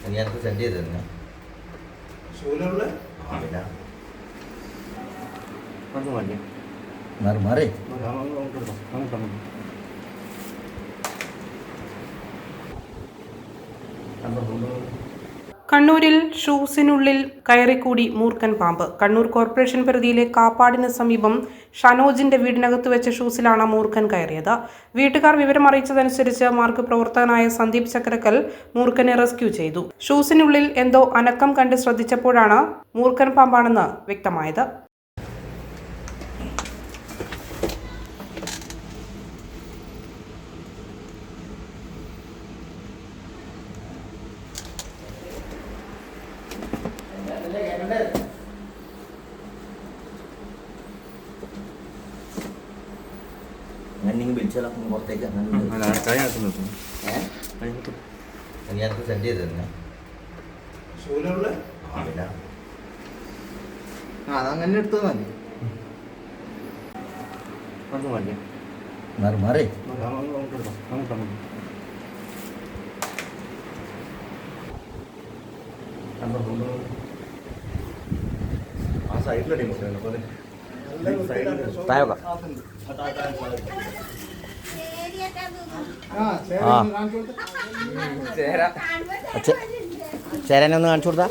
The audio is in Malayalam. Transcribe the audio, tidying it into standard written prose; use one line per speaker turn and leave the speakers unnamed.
എനിക്ക് സെൻഡ് ചെയ്ത് തന്നെ മാറി
കണ്ണൂരിൽ ഷൂസിനുള്ളിൽ കയറിക്കൂടി മൂർഖൻ പാമ്പ്. കണ്ണൂർ കോർപ്പറേഷൻ പരിധിയിലെ കാപ്പാടിന് സമീപം ഷനോജിന്റെ വീടിനകത്ത് വെച്ച ഷൂസിലാണ് മൂർഖൻ കയറിയത്. വീട്ടുകാർ വിവരം അറിയിച്ചതനുസരിച്ച് മാർഗ് പ്രവർത്തകനായ സന്ദീപ് ചക്രക്കൽ മൂർഖനെ റെസ്ക്യൂ ചെയ്തു. ഷൂസിനുള്ളിൽ എന്തോ അനക്കം കണ്ട് ശ്രദ്ധിച്ചപ്പോഴാണ് മൂർഖൻ പാമ്പാണെന്ന് വ്യക്തമായത്.
നിങ്ങൾ വിളിച്ചാലോ പുറത്തേക്ക് എനിക്ക് സെൻഡ് ചെയ്ത് തന്നെ
അതങ്ങനെ എടുത്താൽ മതി.
മാറി
ആ സൈഡിലടി
താഴെ ചേരാനൊന്ന് കാണിച്ചു കൊടുത്താ.